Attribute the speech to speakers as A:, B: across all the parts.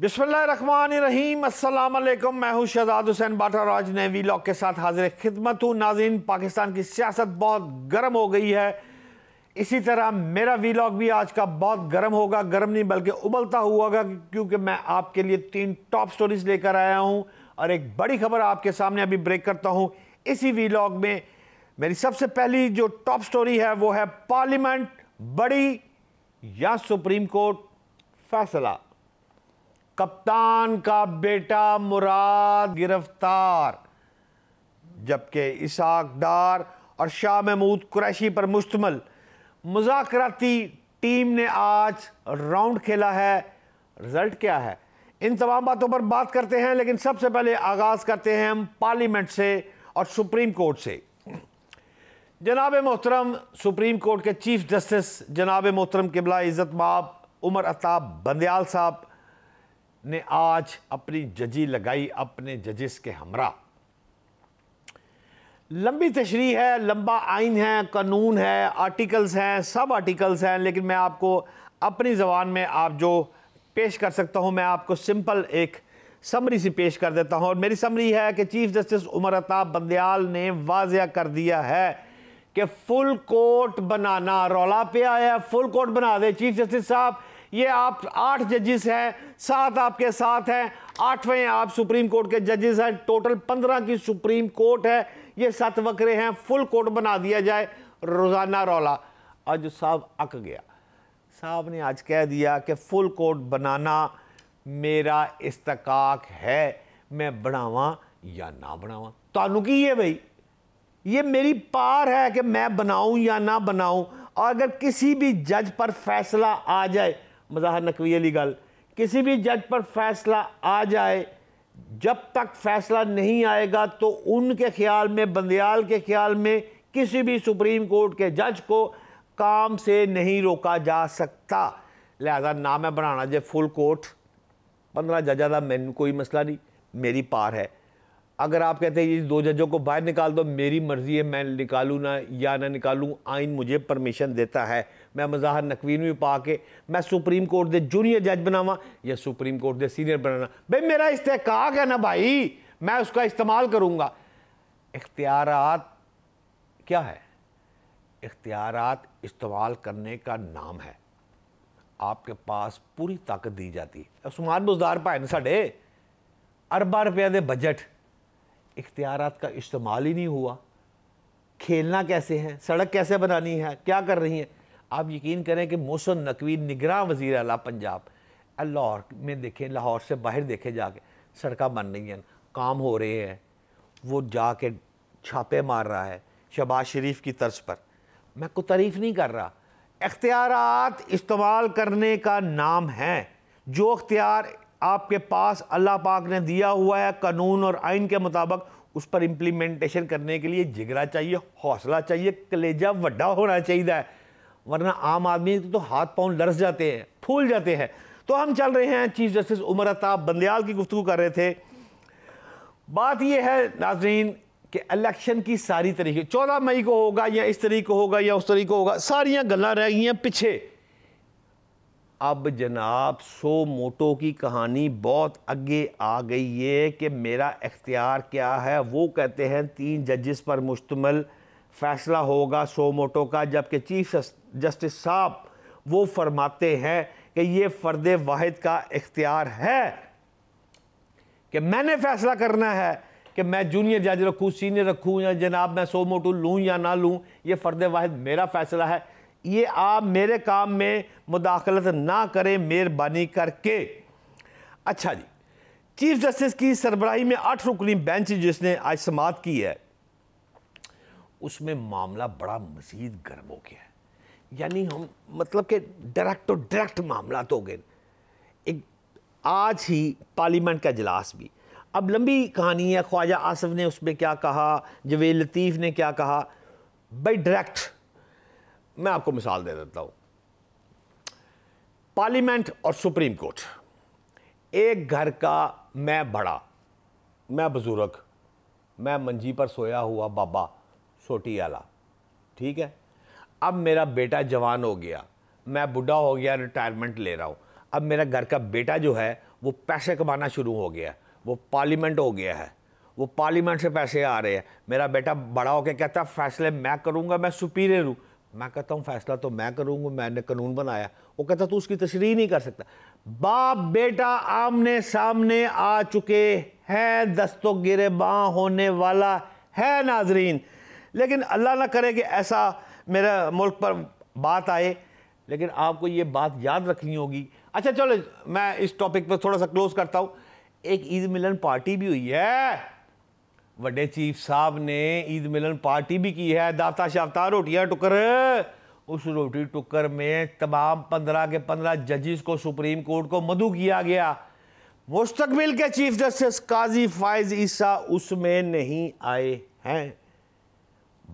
A: बिस्मिल्लाहिर्रहमानिर्रहीम, अस्सलाम वालेकुम। मैं हूं शहजाद हुसैन बाटा और आज नए वीलॉग के साथ हाजिर खिदमत हूं। नाज़रीन, पाकिस्तान की सियासत बहुत गर्म हो गई है। इसी तरह मेरा वीलॉग भी आज का बहुत गर्म होगा। गर्म नहीं बल्कि उबलता हुआ होगा, क्योंकि मैं आपके लिए 3 टॉप स्टोरीज लेकर आया हूं और एक बड़ी खबर आपके सामने अभी ब्रेक करता हूं इसी वीलॉग में। मेरी सबसे पहली जो टॉप स्टोरी है वो है पार्लियामेंट बड़ी या सुप्रीम कोर्ट फैसला। कप्तान का बेटा मुराद गिरफ्तार, जबकि इसाक डार और शाह महमूद कुरैशी पर मुश्तमिल मुज़ाकराती टीम ने आज राउंड खेला है। रिजल्ट क्या है, इन तमाम बातों पर बात करते हैं, लेकिन सबसे पहले आगाज करते हैं हम पार्लियामेंट से और सुप्रीम कोर्ट से। जनाब मोहतरम सुप्रीम कोर्ट के चीफ जस्टिस जनाब मोहतरम किबला इज़्ज़त माब उमर अताब बंदयाल साहब ने आज अपनी जजी लगाई अपने जजिस के हमरा। लंबी तशरीह है, लंबा आइन है, कानून है, आर्टिकल्स हैं, सब आर्टिकल्स हैं, लेकिन मैं आपको अपनी ज़बान में आप जो पेश कर सकता हूं, मैं आपको सिंपल एक समरी से पेश कर देता हूं। और मेरी समरी है कि चीफ जस्टिस उमर अताब बंदयाल ने वाज़िया कर दिया है कि फुल कोर्ट बनाना रौला पे आया। फुल कोर्ट बना दे चीफ जस्टिस साहब। ये आप 8 जजेस हैं, 7 आपके साथ हैं, 8वें आप सुप्रीम कोर्ट के जजेस हैं। टोटल 15 की सुप्रीम कोर्ट है, ये 7 वक्रे हैं। फुल कोर्ट बना दिया जाए, रोज़ाना रौला। आज साहब अक गया। साहब ने आज कह दिया कि फुल कोर्ट बनाना मेरा इस्तकाक है, मैं बनावा या ना बनावा। तानू की है भाई, ये मेरी पार है कि मैं बनाऊं या ना बनाऊं। और अगर किसी भी जज पर फैसला आ जाए, मज़ाहर नकवी अली गल, किसी भी जज पर फैसला आ जाए, जब तक फैसला नहीं आएगा तो उनके ख्याल में, बंदयाल के ख्याल में, किसी भी सुप्रीम कोर्ट के जज को काम से नहीं रोका जा सकता। लिहाजा ना मैं बनाना जे फुल कोर्ट 15 जजा का मैनू कोई मसला नहीं, मेरी पार है। अगर आप कहते हैं ये 2 जजों को बाहर निकाल दो, मेरी मर्जी है, मैं निकालूँ ना या ना निकालूँ, आइन मुझे परमिशन देता है। मैं मज़ाहर नकवी भी पा के मैं सुप्रीम कोर्ट के जूनियर जज बनावा या सुप्रीम कोर्ट के सीनियर बनाना, भाई मेरा इस्तेकाक है ना भाई, मैं उसका इस्तेमाल करूँगा। इख्तियारात क्या है? इख्तियारात इस्तेमाल करने का नाम है। आपके पास पूरी ताकत दी जाती है। उस्मान बुज़दार भाई ने साढ़े अरबा रुपया दे बजट, इख्तियारात का इस्तेमाल ही नहीं हुआ। खेलना कैसे है, सड़क कैसे बनानी है, क्या कर रही हैं। आप यकीन करें कि मोहसिन नकवी निगरान वज़ीर आला पंजाब, लाहौर में देखें, लाहौर से बाहर देखे जाके सड़कें बन रही हैं, काम हो रहे हैं, वो जाके छापे मार रहा है शहबाज शरीफ की तर्ज पर। मैं कोई तारीफ़ नहीं कर रहा। इख्तियारात इस्तेमाल करने का नाम है। जो इख्तियार आपके पास अल्लाह पाक ने दिया हुआ है कानून और आइन के मुताबिक, उस पर इम्प्लीमेंटेशन करने के लिए जिगरा चाहिए, हौसला चाहिए, कलेजा वड्डा होना चाहिए, वरना आम आदमी तो हाथ पांव लरस जाते हैं, फूल जाते हैं। तो हम चल रहे हैं, चीफ जस्टिस उमर अताब बंदयाल की गुफ्तगू कर रहे थे। बात यह है नाजरीन कि इलेक्शन की सारी तरीके 14 मई को होगा या इस तरीके को होगा या उस तरीके को होगा, सारियां गल्लां रह गई हैं पीछे। अब जनाब सो मोटो की कहानी बहुत आगे आ गई है कि मेरा इख्तियार क्या है। वो कहते हैं 3 जजेस पर मुश्तमिल फैसला होगा सो मोटो का, जबकि चीफ जस्टिस साहब वो फरमाते हैं कि ये फ़र्द वाहिद का इख्तियार है कि मैंने फैसला करना है कि मैं जूनियर जज रखूँ, सीनियर रखूँ, या जनाब मैं सो मोटो लूँ या ना लूँ। ये फ़र्द वाहिद मेरा फैसला है, ये आप मेरे काम में मुदाखलत ना करें मेहरबानी करके। अच्छा जी, चीफ जस्टिस की सरबराही में 8 रुकनी बेंच जिसने आज समाअत की है, उसमें मामला बड़ा मज़ीद गर्म हो गया है। यानी हम मतलब कि डायरेक्ट मामला तो हो गए। एक आज ही पार्लियामेंट का इजलास भी, अब लंबी कहानी है। ख्वाजा आसिफ ने उसमें क्या कहा, जवेद लतीफ़ ने क्या कहा, भाई डायरेक्ट मैं आपको मिसाल दे देता हूँ। पार्लियामेंट और सुप्रीम कोर्ट, एक घर का मैं बड़ा, मैं बुजुर्ग, मैं मंजी पर सोया हुआ बाबा सोटी आला, ठीक है। अब मेरा बेटा जवान हो गया, मैं बूढ़ा हो गया, रिटायरमेंट ले रहा हूँ। अब मेरा घर का बेटा जो है वो पैसे कमाना शुरू हो गया है, वो पार्लियामेंट हो गया है, वो पार्लियामेंट से पैसे आ रहे हैं। मेरा बेटा बड़ा होकर कहता है फैसले मैं करूँगा, मैं सुपीरियर हूँ। मैं कहता हूँ फैसला तो मैं करूँगा, मैंने कानून बनाया। वो कहता तू उसकी तशरीह नहीं कर सकता। बाप बेटा आमने सामने आ चुके हैं, दस्तों गिरेबां होने वाला है नाजरीन। लेकिन अल्लाह ना करे कि ऐसा मेरे मुल्क पर बात आए, लेकिन आपको ये बात याद रखनी होगी। अच्छा चलो मैं इस टॉपिक पर थोड़ा सा क्लोज करता हूँ। एक ईद मिलन पार्टी भी हुई है, बड़े चीफ साहब ने ईद मिलन पार्टी भी की है। दाता शाफ्ता रोटियां टुकर, उस रोटी टुकर में तमाम 15 के 15 जजेस को सुप्रीम कोर्ट को मदऊ किया गया। मुस्तकबिल के चीफ जस्टिस काजी फायज ईसा उसमें नहीं आए हैं।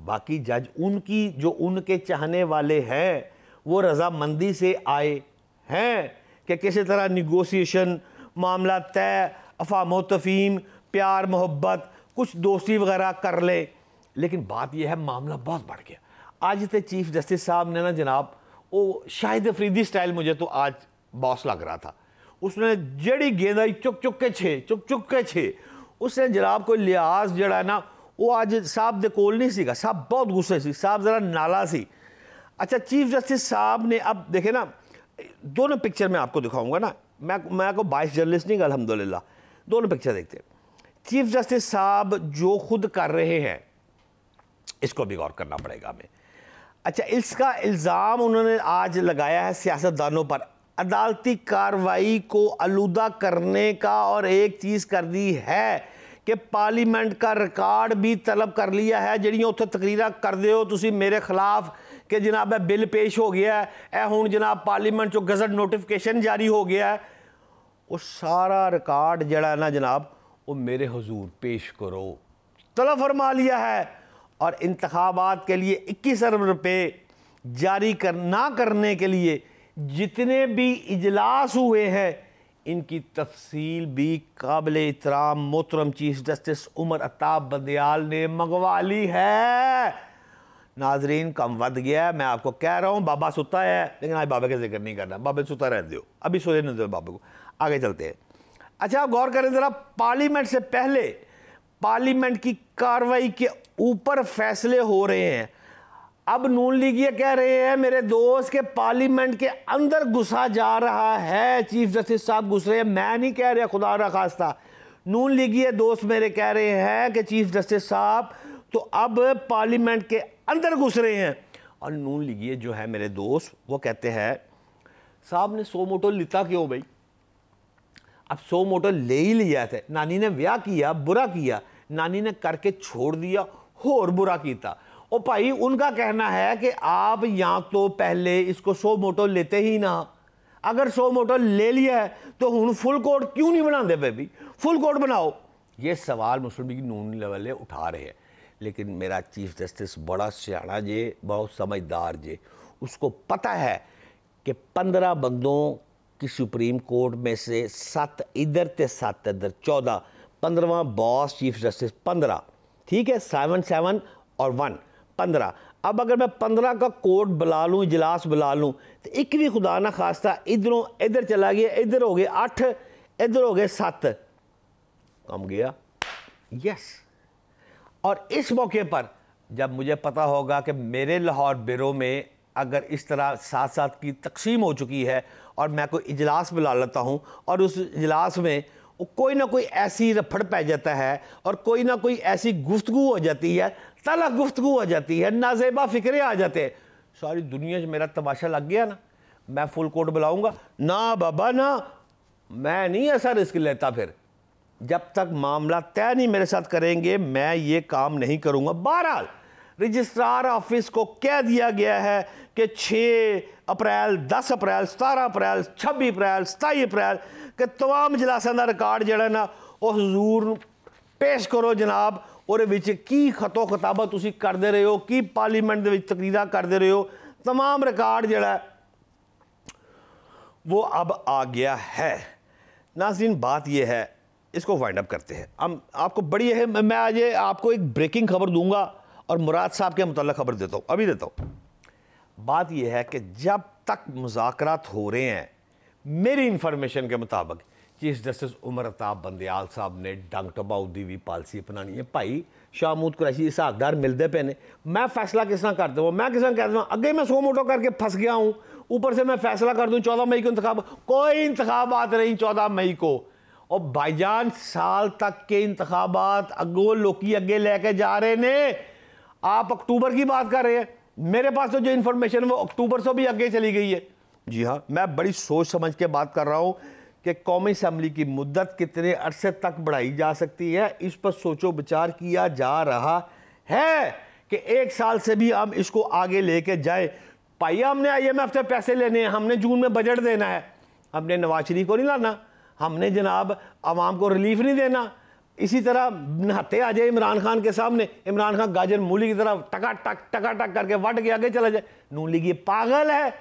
A: बाकी जज उनकी जो उनके चाहने वाले हैं वो रजामंदी से आए हैं कि किसी तरह निगोसिएशन, मामला तय, अफाम तफहीम, प्यार मोहब्बत, कुछ दोस्ती वगैरह कर ले। लेकिन बात यह है मामला बहुत बढ़ गया। आज तो चीफ जस्टिस साहब ने ना जनाब, वो शाहिद अफरीदी स्टाइल मुझे तो आज बॉस लग रहा था। उसने जड़ी गेंदाई चुक चुक के छे उसने जनाब कोई लिहाज जड़ा ना, वो आज साहब दे कोल नहीं सीगा। साहब बहुत गुस्से सी, साहब ज़रा नाला सी। अच्छा चीफ जस्टिस साहब ने, अब देखे ना दोनों पिक्चर मैं आपको दिखाऊंगा ना, मैं को 22 जर्नलिस्ट नहीं, अल्हम्दुलिल्लाह दोनों पिक्चर देखते हैं। चीफ जस्टिस साहब जो खुद कर रहे हैं इसको भी गौर करना पड़ेगा हमें। अच्छा इसका इल्ज़ाम उन्होंने आज लगाया है सियासतदानों पर, अदालती कार्रवाई को आलूदा करने का, और एक चीज़ कर दी है कि पार्लीमेंट का रिकॉर्ड भी तलब कर लिया है। जड़ियाँ उत्थे तकरीर करते हो तुसी मेरे खिलाफ कि जनाब बिल पेश हो गया है, हुण जनाब पार्लीमेंट चो गजट नोटिफिकेशन जारी हो गया है, वो सारा रिकॉर्ड जड़ा ना जनाब वो मेरे हुजूर पेश करो, तलब फरमा लिया है। और इंतखाबात के लिए 21 अरब रुपये जारी ना करने के लिए जितने भी इजलास हुए हैं इनकी तफसील भी काबिल एहतराम मोहतरम चीफ जस्टिस उमर अताब बंदियाल ने मंगवा ली है। नाजरीन कम वध गया है, मैं आपको कह रहा हूँ। बाबा सुता है, लेकिन आज बाबा का जिक्र नहीं करना, बाबा सुता रहने दो, अभी सोए नहीं दो बाबा को। आगे चलते हैं। अच्छा आप गौर करें ज़रा, पार्लियामेंट से पहले पार्लियामेंट की कार्रवाई के ऊपर फैसले हो रहे हैं। अब नून लीगिया कह रहे हैं मेरे दोस्त के पार्लियामेंट के अंदर घुसा जा रहा है, चीफ जस्टिस साहब घुस रहे हैं। मैं नहीं कह रहा, खुदा ना खास्ता, नून लीगिया दोस्त मेरे कह रहे हैं कि चीफ जस्टिस साहब तो अब पार्लियामेंट के अंदर घुस रहे हैं। और नून लीगिया जो है मेरे दोस्त वो कहते हैं साहब ने 100 मोटो लिता क्यों भाई? अब 100 मोटो ले ही लिया थे, नानी ने ब्याह किया, बुरा किया, नानी ने करके छोड़ दिया, और बुरा किया। ओ भाई उनका कहना है कि आप या तो पहले इसको 100 मोटो लेते ही ना, अगर 100 मोटो ले लिया है तो हुण फुल कोर्ट क्यों नहीं बनाते बेबी, फुल कोर्ट बनाओ। ये सवाल मुस्लिम लीग नून लेवल उठा रहे हैं। लेकिन मेरा चीफ जस्टिस बड़ा सियाना जे, बहुत समझदार जे, उसको पता है कि 15 बंदों की सुप्रीम कोर्ट में से 7 इधर ते 7 इधर, 14, 15वां बॉस चीफ जस्टिस 15, ठीक है, 7 7 और 1 15। अब अगर मैं 15 का कोर्ट बुला लूँ, इजलास बुला लूँ, तो एक भी खुदा ना खास्ता इधरों इधर चला गया, इधर हो गए 8, इधर हो गए 7, कम गया। यस। और इस मौके पर जब मुझे पता होगा कि मेरे लाहौर ब्यूरो में अगर इस तरह 7-7 की तकसीम हो चुकी है और मैं कोई इजलास बुला लेता हूँ और उस इजलास में कोई ना कोई ऐसी रफड़ पै जाता है और कोई ना कोई ऐसी गुफ्तगू हो जाती है, तलख गुफ्तगू हो जाती है, नाजेबा फिक्रे आ जाते हैं, सारी दुनिया से मेरा तमाशा लग गया ना, मैं फुल कोर्ट बुलाऊंगा ना बाबा ना, मैं नहीं ऐसा रिस्क लेता। फिर जब तक मामला तय नहीं मेरे साथ करेंगे मैं ये काम नहीं करूंगा। बहरहाल रजिस्ट्रार ऑफिस को कह दिया गया है कि 6 अप्रैल, 10 अप्रैल, 17 अप्रैल, 26 अप्रैल, 27 अप्रैल के तमाम इजलासां दा रिकॉर्ड जड़ा ना वो हुजूर पेश करो जनाब। और विच की खतो खताबा तुसी करते रहे हो, की पार्लीमेंट दे विच तकरीरां करते रहे हो, तमाम रिकॉर्ड जड़ा वो अब आ गया है। नाज़रीन बात यह है, इसको वाइंड अप करते हैं। हम आपको बड़ी है, मैं आज आपको एक ब्रेकिंग खबर दूंगा और मुराद साहब के मुताल्लिक़ खबर देता हूँ, अभी देता हूँ। बात यह है कि जब तक मुज़ाकरात हो रहे हैं मेरी इंफॉर्मेशन के मुताबिक चीफ जस्टिस उमर अताब बंदयाल साहब ने डंग टबाउ दी हुई पॉलिसी अपनानी है। भाई शाहमूद कुरैशी हिसाबदार मिलते पे ने, मैं फैसला किस तरह कर दूँ? मैं किस तरह कह दूँ अगे मैं सो मोटो करके फंस गया हूँ, ऊपर से मैं फैसला कर दूँ 14 मई को इंतखाब। कोई इंतखाबात नहीं 14 मई को। और भाईजान साल तक के इंतखाबात अगो लोग अगे लेके जा रहे ने, आप अक्टूबर की बात कर रहे हैं। मेरे पास तो जो इन्फॉर्मेशन वो अक्टूबर से भी आगे चली गई है। जी हाँ, मैं बड़ी सोच समझ के बात कर रहा हूँ कि कौमी असम्बली की मुद्दत कितने अरसे तक बढ़ाई जा सकती है, इस पर सोचो विचार किया जा रहा है कि 1 साल से भी हम इसको आगे लेके जाए। भाई हमने IMF से पैसे लेने हैं, हमने जून में बजट देना है, हमने नवाज शरीफ को नहीं लाना, हमने जनाब आवाम को रिलीफ नहीं देना। इसी तरह नहाते आ जाए इमरान खान के सामने, इमरान खान गाजर मूली की तरह टका टक करके वट के आगे चला जाए। नून लीग ये पागल है,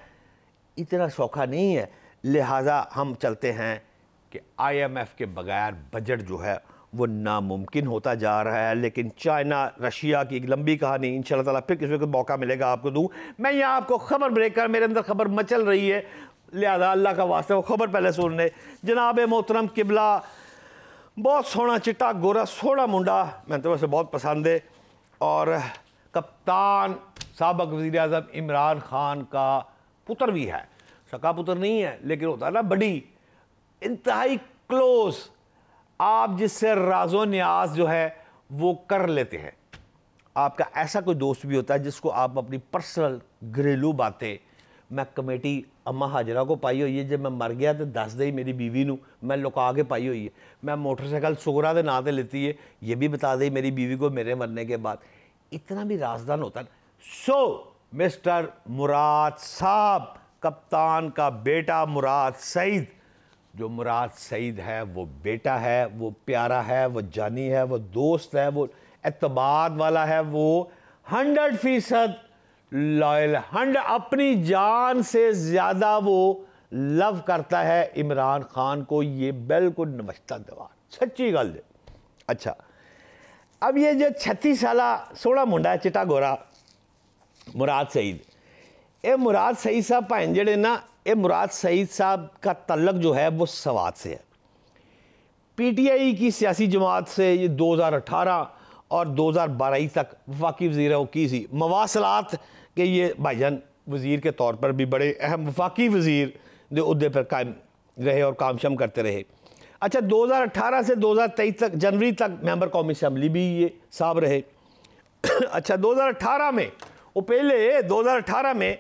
A: इतना सौखा नहीं है। लिहाजा हम चलते हैं कि IMF के बगैर बजट जो है वो नामुमकिन होता जा रहा है। लेकिन चाइना रशिया की एक लंबी कहानी इंशाल्लाह ताला फिर किसी को मौका मिलेगा आपको दूँ। मैं यहाँ आपको खबर ब्रेक कर, मेरे अंदर खबर मचल रही है, लिहाजा अल्लाह का वास्ते वो खबर पहले सुन ले। जनाब मोहतरम किबला, बहुत सोहना चिट्टा गोरा सोहना मुंडा, मैं तो वैसे बहुत पसंद है, और कप्तान साबक वज़ीर आज़म इमरान खान का पुत्र भी है। सका पुत्र नहीं है लेकिन होता है ना बड़ी इंतहाई क्लोज, आप जिससे राजो न्याज जो है वो कर लेते हैं। आपका ऐसा कोई दोस्त भी होता है जिसको आप अपनी पर्सनल घरेलू बातें, मैं कमेटी अम्मा हाजरा को पाई हुई है, जब मैं मर गया तो दस दे मेरी बीवी नू मैं लुका के पाई हुई है। मैं मोटरसाइकिल सुगरा के नाँ से लेती है, ये भी बता दे मेरी बीवी को मेरे मरने के बाद। इतना भी राजदान होता है। सो मिस्टर मुराद साहब, कप्तान का बेटा मुराद सईद, जो मुराद सईद है वो बेटा है, वो प्यारा है, वो जानी है, वो दोस्त है, वो एतबार वाला है, वो 100% लॉयल, 100 अपनी जान से ज़्यादा वो लव करता है इमरान खान को। ये बिल्कुल नमस्ता दीवार सच्ची गल है। अच्छा, अब ये जो 36 साला सोहना मुंडा है चिट्टा गोरा मुराद सईद, ये मुराद सईद साहब भाई जड़े ना, ये मुराद सईद साहब का तल्लक जो है वो सवात से है। PTI की सियासी जमात से ये 2018 और 2012 तक वफाकी वज़ीर वो की सी मवासलात के, ये भाईजान वज़ीर के तौर पर भी बड़े अहम वफाकी वज़ीर के उहदे पर कायम रहे और काम शम करते रहे। अच्छा, 2018 से 2023 तक जनवरी तक मेंबर कौमी असम्बली भी ये साहब रहे। अच्छा, 2018 में वो पहले 2018 में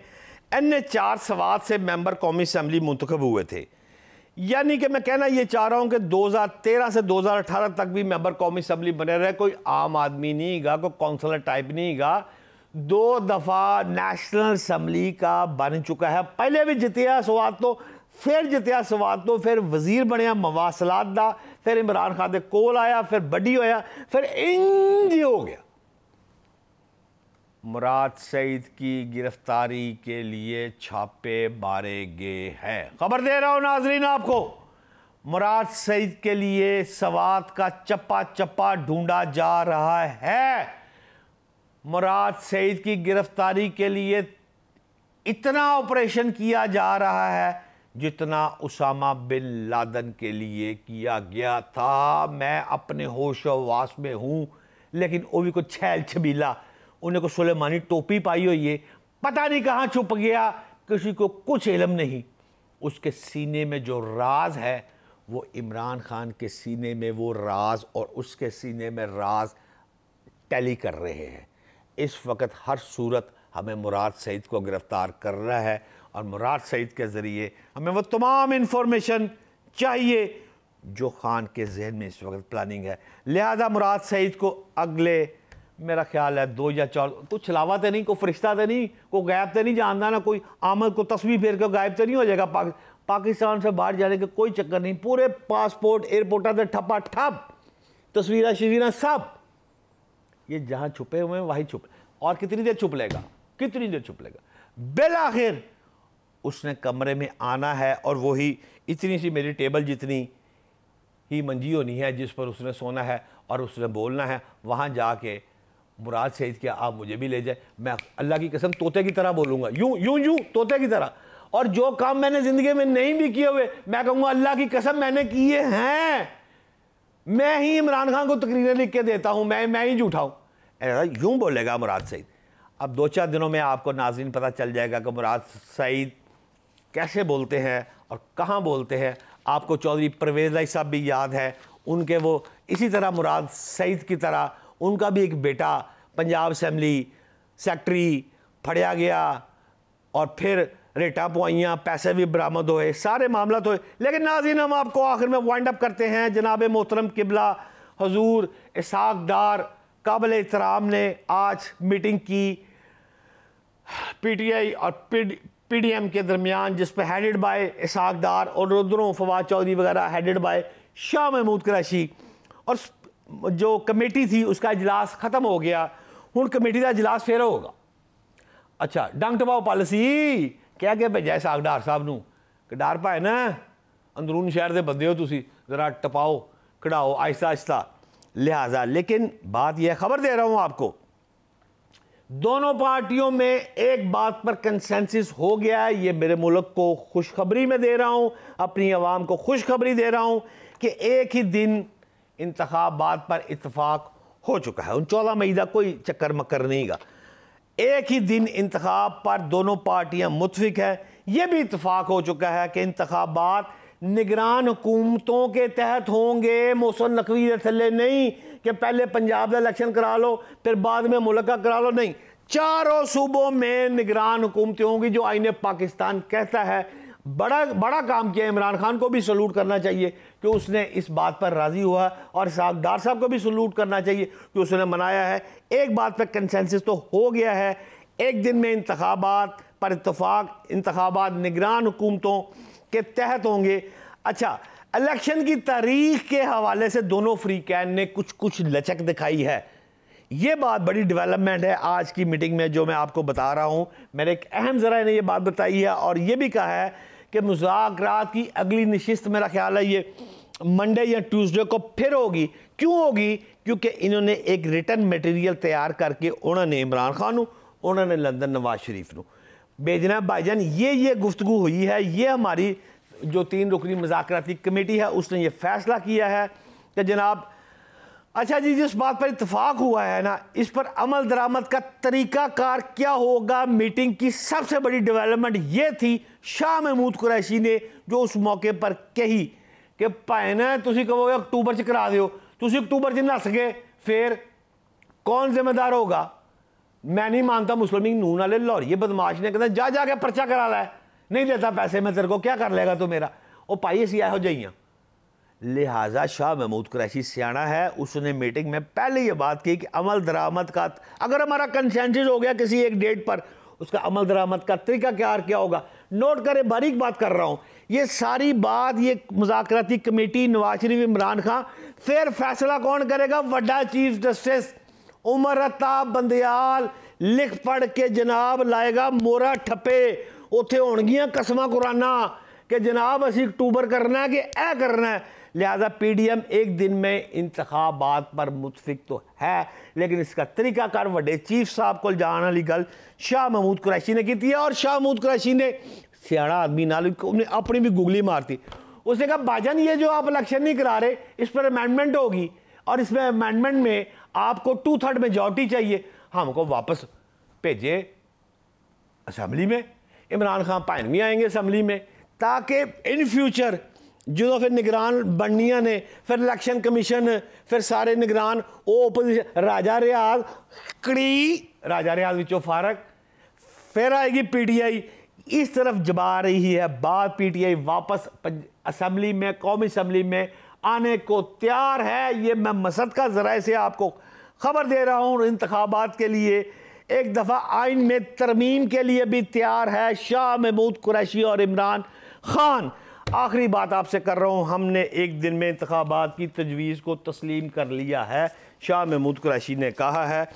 A: NA4 सवात से मेंबर कौमी असम्बली मुंतखब हुए थे। यानी कि मैं कहना ये चाह रहा हूँ कि 2013 से 2018 तक भी मेंबर कौमी असम्बली बने रहे। कोई आम आदमी नहीं गा, कोई काउंसलर टाइप नहीं गा, 2 दफ़ा नेशनल असम्बली का बन चुका है। पहले भी जितिया सवात तो, फिर जितिया सवात तो, फिर वजीर बनया मवासलात दा, फिर इमरान खान दे कोल आया, फिर बड़ी होया, फिर इंज हो गया। मुराद सईद की गिरफ्तारी के लिए छापे मारे गए हैं। खबर दे रहा हूं नाजरीन आपको, मुराद सईद के लिए सवात का चप्पा चप्पा ढूंढा जा रहा है। मुराद सईद की गिरफ्तारी के लिए इतना ऑपरेशन किया जा रहा है जितना उसामा बिन लादेन के लिए किया गया था। मैं अपने होश और वास में हूं, लेकिन वो भी कुछ छैल छबीला, उन्हें को सुलेमानी टोपी पाई हुई है, पता नहीं कहाँ छुप गया, किसी को कुछ इल्म नहीं। उसके सीने में जो राज है वो इमरान खान के सीने में वो राज और उसके सीने में राज टैली कर रहे हैं। इस वक्त हर सूरत हमें मुराद सईद को गिरफ्तार करना है और मुराद सईद के ज़रिए हमें वो तमाम इन्फॉर्मेशन चाहिए जो खान के जहन में इस वक्त प्लानिंग है। लिहाजा मुराद सईद को अगले मेरा ख्याल है 2 या 4, कुछ छलावा तो नहीं, कोई फरिश्ता तो नहीं, कोई गायब तो नहीं जानता ना, कोई आमद को तस्वीर फेर के गायब तो नहीं हो जाएगा। पाकिस्तान से बाहर जाने के कोई चक्कर नहीं, पूरे पासपोर्ट एयरपोर्ट से ठप्पा ठप, तस्वीरें शवीरें सब, ये जहाँ छुपे हुए हैं वहीं छुप। और कितनी देर छुप लेगा, कितनी देर छुप लेगा? बिल आखिर उसने कमरे में आना है और वही इतनी सी मेरी टेबल जितनी ही मंजी होनी है जिस पर उसने सोना है और उसने बोलना है। वहाँ जाके मुराद सईद क्या आप मुझे भी ले जाए, मैं अल्लाह की कसम तोते की तरह बोलूँगा, यूं यूं यूं तोते की तरह, और जो काम मैंने ज़िंदगी में नहीं भी किए हुए मैं कहूँगा अल्लाह की कसम मैंने किए हैं। मैं ही इमरान खान को तकरीरें लिख के देता हूँ, मैं ही झूठा हूँ, यूँ बोलेगा मुराद सईद। अब 2-4 दिनों में आपको नाज़रीन पता चल जाएगा कि मुराद सईद कैसे बोलते हैं और कहाँ बोलते हैं। आपको चौधरी परवेज़ इलाही साहब भी याद है, उनके वो इसी तरह मुराद सईद की तरह उनका भी एक बेटा पंजाब असम्बली सेक्रेटरी फड़िया गया और फिर रेटा पुआइयाँ, पैसे भी बरामद हुए, सारे मामला तो हुए। लेकिन नाज़रीन हम आपको आखिर में वाइंड अप करते हैं। जनाब मोहतरम किबला हजूर इसहाक डार काबिल एहतराम ने आज मीटिंग की PTI और PDM के दरमियान, जिस पर हेडेड बाय इसहाक डार और उधरों फवाद चौधरी वगैरह हेडेड बाय शाह महमूद कुरैशी, और जो कमेटी थी उसका इजलास ख़त्म हो गया। हुण कमेटी का इजलास फिर होगा। अच्छा डंग टपाओ पॉलिसी क्या भेजा इसहाक डार साहब नूं कि डार पाए ना अंदरून शहर के बंदे हो तुसी, ज़रा टपाओ कढ़ाओ आहिस्ता आहिस्ता लिहाजा। लेकिन बात यह खबर दे रहा हूँ आपको, दोनों पार्टियों में एक बात पर कंसेंसस हो गया है। ये मेरे मुल्क को खुशखबरी में दे रहा हूँ, अपनी आवाम को खुशखबरी दे रहा हूँ कि एक ही दिन इंतखाबात पर इत्तफाक हो चुका है। 14 मई का कोई चक्कर मक्कर नहीं गा, एक ही दिन इंतखाब पर दोनों पार्टियां मुत्फिक है। यह भी इत्तफाक हो चुका है कि इंतखाबात निगरान हुकूमतों के तहत होंगे, मोहसिन नकवी के थल्ले नहीं कि पहले पंजाब का इलेक्शन करा लो फिर बाद में मुल्क का करा लो, नहीं, चारों सूबों में निगरान हुकूमतें होंगी जो आईने पाकिस्तान कहता है। बड़ा काम किया। इमरान खान को भी सलूट करना चाहिए कि उसने इस बात पर राज़ी हुआ, और इसहाक डार साहब को भी सलूट करना चाहिए कि उसने मनाया है। एक बात पर कंसेंसस तो हो गया है, एक दिन में इंतखाबात पर इत्तफाक, इंतखाबात निगरान हुकूमतों के तहत होंगे। अच्छा, इलेक्शन की तारीख के हवाले से दोनों फ्रीकैन ने कुछ लचक दिखाई है। ये बात बड़ी डेवलपमेंट है आज की मीटिंग में जो मैं आपको बता रहा हूँ। मेरे एक अहम ज़राए ने यह बात बताई है और ये भी कहा है कि मुज़ाकरात की अगली नशिस्त मेरा ख्याल है ये मंडे या ट्यूसडे को फिर होगी। क्यों होगी? क्योंकि इन्होंने एक रिटर्न मटेरियल तैयार करके उन्होंने इमरान खान उन्होंने लंदन नवाज शरीफ को भेजना। भाईजान ये गुफ्तगू हुई है, ये हमारी जो 3 रुकनी मुज़ाकराती कमेटी है उसने ये फैसला किया है कि जनाब अच्छा जी जिस बात पर इत्तफाक हुआ है ना, इस पर अमल दरामद का तरीक़ाकार क्या होगा। मीटिंग की सबसे बड़ी डेवलपमेंट ये थी शाह महमूद कुरैशी ने जो उस मौके पर कही कि भाई ना तुसी कहोगे अक्टूबर च करा दियो, तुसी अक्टूबर च नस गए, फिर कौन जिम्मेदार होगा? मैं नहीं मानता मुस्लिम लीग नून वाले लाहौरिये बदमाश ने कहते जा के पर्चा करा ला, नहीं देता पैसे मैं तेरे को, क्या कर लेगा तो मेरा वो पाई असी एहो जइयां। लिहाजा शाह महमूद कुरैशी सियाना है, उसने मीटिंग में पहले ये बात की कि अमल दरामद का अगर हमारा कंसेंसस हो गया किसी एक डेट पर, उसका अमल दरामद का तरीका क्या होगा। नोट करें, बारीक बात कर रहा हूँ, ये सारी बात ये मुज़ाकराती कमेटी नवाज शरीफ इमरान खान, फिर फैसला कौन करेगा? वड्डा चीफ जस्टिस उमर अता बंदयाल लिख पढ़ के जनाब लाएगा मोरा ठप्पे, उत्थे होणगियां कसमां कुराना कि जनाब असी अक्टूबर करना है कि ऐ करना है। लिहाजा PDM एक दिन में इंतखाबात पर मुतफिक तो है, लेकिन इसका तरीकाकार वड्डे चीफ साहब को जाने वाली गल शाह महमूद कुरैशी ने की थी। और शाह महमूद कुरैशी ने सियाना आदमी नाल अपनी भी गुगली मारती, उसने कहा भाईजान ये जो आप इलेक्शन नहीं करा रहे इस पर अमेंडमेंट होगी और इसमें अमेंडमेंट में आपको 2/3 मेजॉरिटी चाहिए, हमको वापस भेजे असम्बली में। इमरान खान भाइन भी आएंगे असम्बली में ताकि इन फ्यूचर जो फिर निगरान बननिया ने, फिर इलेक्शन कमीशन, फिर सारे निगरान वो ओपोजिशन राजा रियाज कड़ी राजा रियाज विचों फारक, फिर आएगी PTI इस तरफ जबा रही है बात। PTI वापस असम्बली में, कौमी असम्बली में आने को तैयार है। ये मैं मसद का ज़राए से आपको खबर दे रहा हूँ। इंतखाबात के लिए एक दफ़ा आइन में तरमीम के लिए भी तैयार है शाह महमूद कुरैशी और इमरान खान। आखिरी बात आपसे कर रहा हूँ, हमने एक दिन में इंतखाबात की तजवीज़ को तस्लीम कर लिया है, शाह महमूद कुरैशी ने कहा है,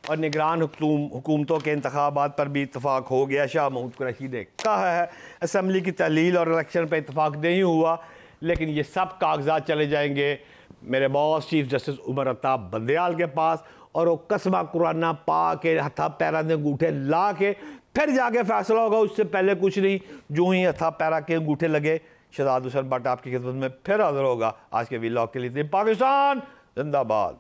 A: और निगरान हुकूमतों के इंतखाबात पर भी इत्तफाक हो गया, शाह महमूद कुरैशी ने कहा है। असम्बली की तहलील और इलेक्शन पर इत्तफाक नहीं हुआ, लेकिन ये सब कागजात चले जाएंगे मेरे boss chief justice Umar Ata Bandial के पास, और वो कसमा कुराना पा के हथा पैरा ने अंगूठे ला के फिर जाके फैसला होगा, उससे पहले कुछ नहीं। जो ही हथा पैरा के अंगूठे लगे, शहजाद हुसैन भट्ट आपकी खिदमत में फिर हाजिर होगा। आज के व्लॉग के लिए पाकिस्तान जिंदाबाद।